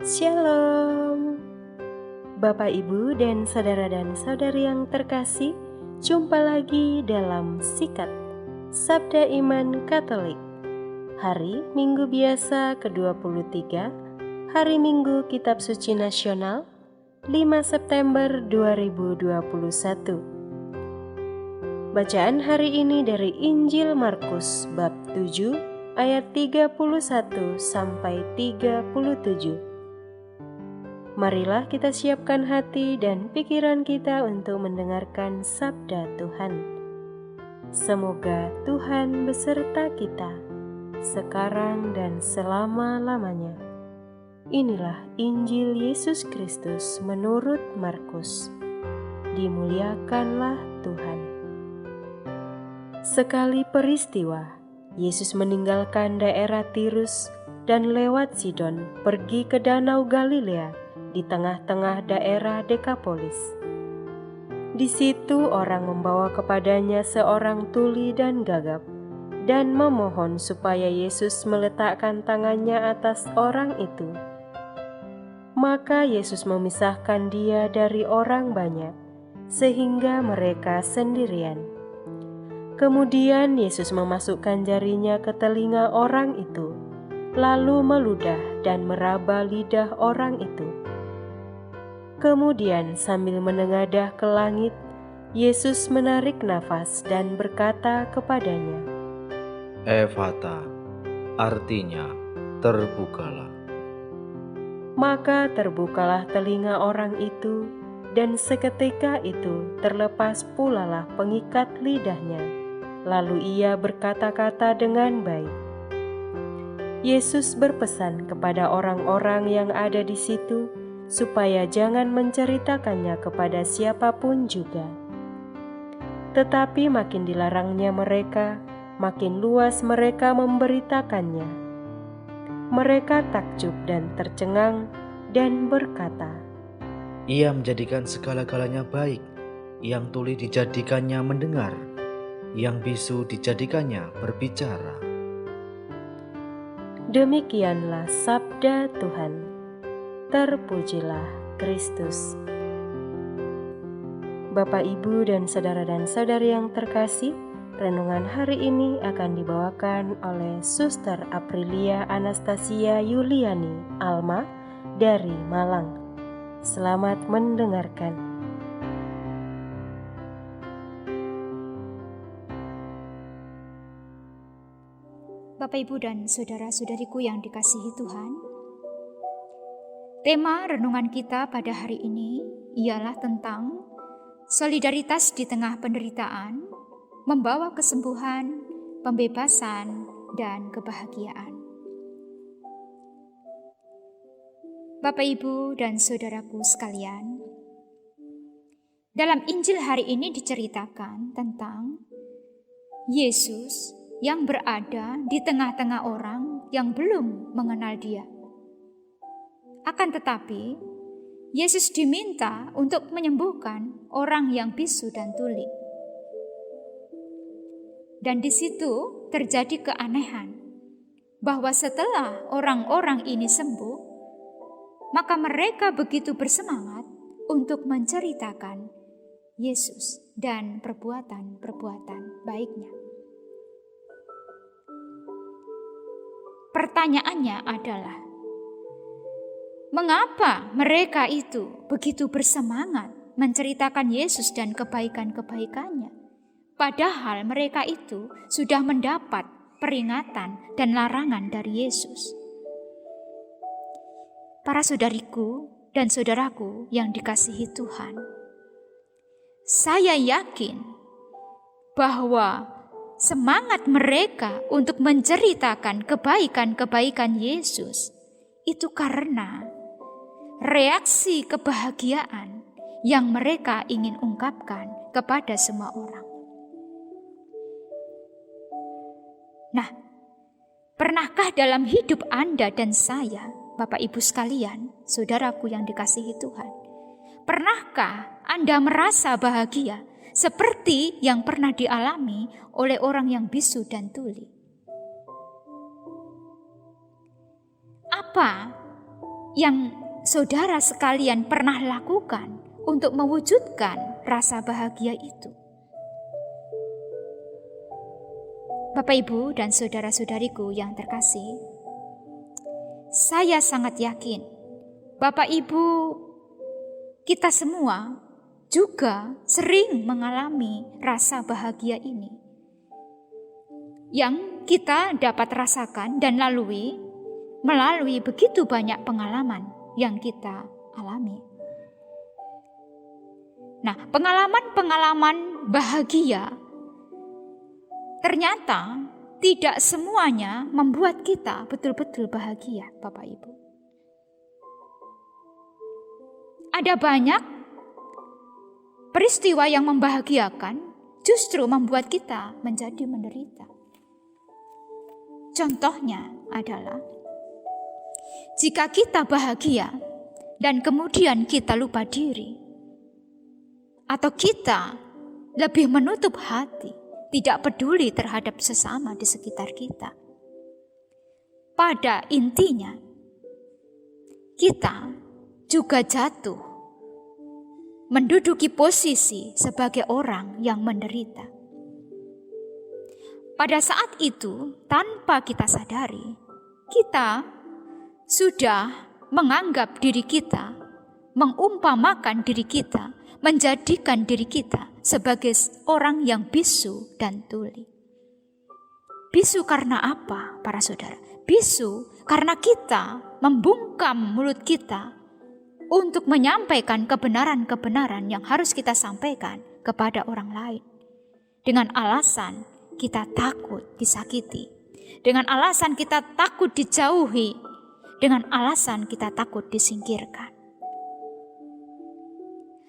Shalom, Bapak, Ibu, dan saudari yang terkasih. Jumpa lagi dalam Sikat Sabda Iman Katolik. Hari Minggu biasa ke-23, Hari Minggu Kitab Suci Nasional, 5 September 2021. Bacaan hari ini dari Injil Markus bab 7 ayat 31 sampai 37. Marilah kita siapkan hati dan pikiran kita untuk mendengarkan sabda Tuhan. Semoga Tuhan beserta kita, sekarang dan selama-lamanya. Inilah Injil Yesus Kristus menurut Markus. Dimuliakanlah Tuhan. Sekali peristiwa, Yesus meninggalkan daerah Tirus dan lewat Sidon pergi ke Danau Galilea di tengah-tengah daerah Dekapolis. Di situ orang membawa kepadanya seorang tuli dan gagap dan memohon supaya Yesus meletakkan tangannya atas orang itu. Maka Yesus memisahkan dia dari orang banyak, sehingga mereka sendirian. Kemudian Yesus memasukkan jarinya ke telinga orang itu, lalu meludah dan meraba lidah orang itu. Kemudian sambil menengadah ke langit, Yesus menarik nafas dan berkata kepadanya, Ephata, artinya terbukalah. Maka terbukalah telinga orang itu, dan seketika itu terlepas pulalah pengikat lidahnya, lalu ia berkata-kata dengan baik. Yesus berpesan kepada orang-orang yang ada di situ, supaya jangan menceritakannya kepada siapapun juga. Tetapi makin dilarangnya mereka, makin luas mereka memberitakannya. Mereka takjub dan tercengang dan berkata, Ia menjadikan segala-galanya baik, yang tuli dijadikannya mendengar, yang bisu dijadikannya berbicara. Demikianlah sabda Tuhan. Terpujilah Kristus. Bapak, Ibu, dan saudari yang terkasih, renungan hari ini akan dibawakan oleh Suster Aprilia Anastasia Yuliani Alma dari Malang. Selamat mendengarkan. Bapak, Ibu, dan saudara-saudariku yang dikasihi Tuhan, tema renungan kita pada hari ini ialah tentang solidaritas di tengah penderitaan, membawa kesembuhan, pembebasan, dan kebahagiaan. Bapak, Ibu, dan saudaraku sekalian, dalam Injil hari ini diceritakan tentang Yesus yang berada di tengah-tengah orang yang belum mengenal Dia. Akan tetapi, Yesus diminta untuk menyembuhkan orang yang bisu dan tuli. Dan di situ terjadi keanehan, bahwa setelah orang-orang ini sembuh, maka mereka begitu bersemangat untuk menceritakan Yesus dan perbuatan-perbuatan baiknya. Pertanyaannya adalah, mengapa mereka itu begitu bersemangat menceritakan Yesus dan kebaikan-kebaikannya, padahal mereka itu sudah mendapat peringatan dan larangan dari Yesus? Para saudariku dan saudaraku yang dikasihi Tuhan, saya yakin bahwa semangat mereka untuk menceritakan kebaikan-kebaikan Yesus itu karena reaksi kebahagiaan yang mereka ingin ungkapkan kepada semua orang. Nah, pernahkah dalam hidup Anda dan saya, Bapak Ibu sekalian, saudaraku yang dikasihi Tuhan, pernahkah Anda merasa bahagia seperti yang pernah dialami oleh orang yang bisu dan tuli? Apa yang saudara sekalian pernah lakukan untuk mewujudkan rasa bahagia itu? Bapak, Ibu, dan saudara-saudariku yang terkasih, saya sangat yakin Bapak, Ibu, kita semua juga sering mengalami rasa bahagia ini yang kita dapat rasakan dan lalui melalui begitu banyak pengalaman yang kita alami. Nah, pengalaman-pengalaman bahagia ternyata tidak semuanya membuat kita betul-betul bahagia, Bapak Ibu. Ada banyak peristiwa yang membahagiakan justru membuat kita menjadi menderita. Contohnya adalah jika kita bahagia dan kemudian kita lupa diri, atau kita lebih menutup hati, tidak peduli terhadap sesama di sekitar kita. Pada intinya, kita juga jatuh menduduki posisi sebagai orang yang menderita. Pada saat itu, tanpa kita sadari, kita sudah menganggap diri kita, mengumpamakan diri kita, menjadikan diri kita sebagai orang yang bisu dan tuli. Bisu karena apa, para saudara? Bisu karena kita membungkam mulut kita untuk menyampaikan kebenaran-kebenaran yang harus kita sampaikan kepada orang lain. Dengan alasan kita takut disakiti, dengan alasan kita takut dijauhi, dengan alasan kita takut disingkirkan.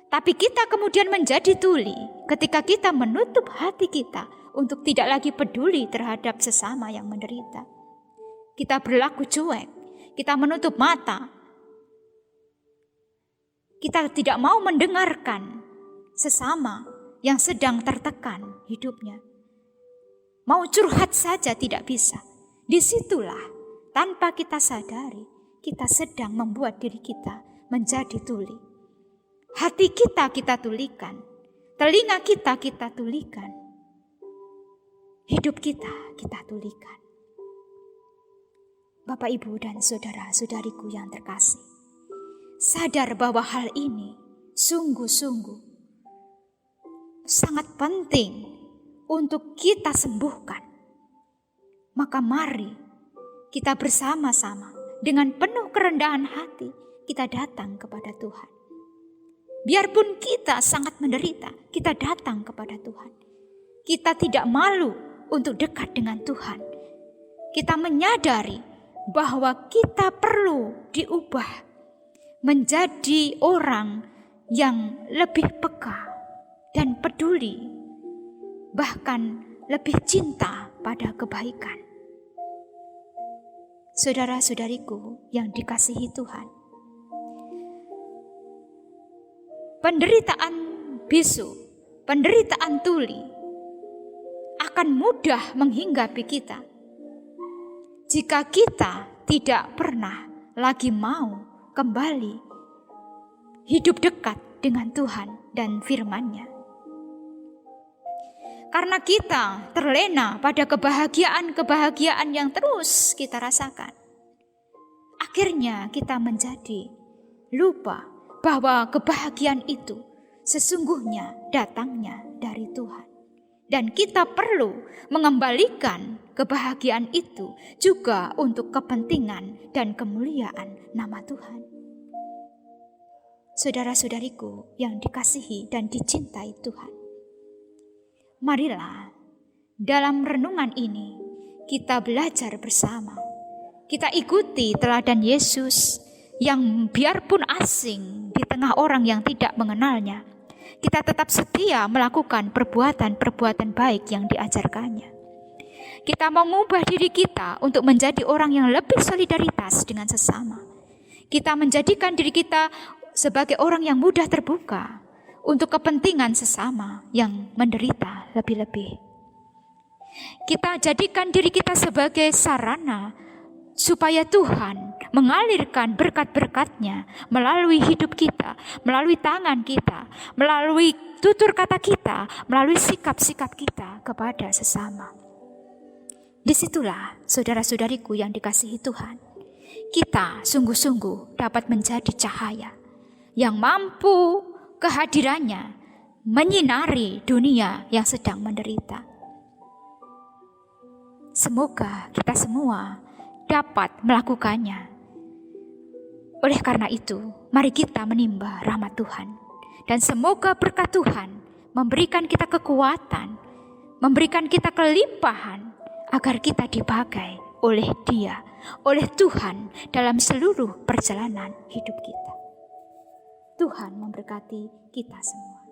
Tapi kita kemudian menjadi tuli ketika kita menutup hati kita untuk tidak lagi peduli terhadap sesama yang menderita. Kita berlaku cuek, kita menutup mata. Kita tidak mau mendengarkan sesama yang sedang tertekan hidupnya. Mau curhat saja tidak bisa. Disitulah tanpa kita sadari, kita sedang membuat diri kita menjadi tuli. Hati kita tulikan, telinga kita tulikan, hidup kita tulikan. Bapak, Ibu, dan saudara-saudariku yang terkasih, sadar bahwa hal ini sungguh-sungguh sangat penting untuk kita sembuhkan. Maka mari kita bersama-sama dengan penuh kerendahan hati kita datang kepada Tuhan. Biarpun kita sangat menderita, kita datang kepada Tuhan. Kita tidak malu untuk dekat dengan Tuhan. Kita menyadari bahwa kita perlu diubah menjadi orang yang lebih peka dan peduli, bahkan lebih cinta pada kebaikan. Saudara-saudariku yang dikasihi Tuhan, penderitaan bisu, penderitaan tuli akan mudah menghinggapi kita jika kita tidak pernah lagi mau kembali hidup dekat dengan Tuhan dan firman-Nya. Karena kita terlena pada kebahagiaan-kebahagiaan yang terus kita rasakan, akhirnya kita menjadi lupa bahwa kebahagiaan itu sesungguhnya datangnya dari Tuhan. Dan kita perlu mengembalikan kebahagiaan itu juga untuk kepentingan dan kemuliaan nama Tuhan. Saudara-saudariku yang dikasihi dan dicintai Tuhan, marilah dalam renungan ini kita belajar bersama. Kita ikuti teladan Yesus yang biarpun asing di tengah orang yang tidak mengenalnya, kita tetap setia melakukan perbuatan-perbuatan baik yang diajarkannya. Kita mengubah diri kita untuk menjadi orang yang lebih solidaritas dengan sesama. Kita menjadikan diri kita sebagai orang yang mudah terbuka untuk kepentingan sesama yang menderita lebih-lebih. Kita jadikan diri kita sebagai sarana supaya Tuhan mengalirkan berkat-berkat-Nya melalui hidup kita, melalui tangan kita, melalui tutur kata kita, melalui sikap-sikap kita kepada sesama. Disitulah saudara-saudariku yang dikasihi Tuhan, kita sungguh-sungguh dapat menjadi cahaya yang mampu kehadirannya menyinari dunia yang sedang menderita. Semoga kita semua dapat melakukannya. Oleh karena itu, mari kita menimba rahmat Tuhan. Dan semoga berkat Tuhan memberikan kita kekuatan, memberikan kita kelimpahan, agar kita dipakai oleh Dia, oleh Tuhan dalam seluruh perjalanan hidup kita. Tuhan memberkati kita semua.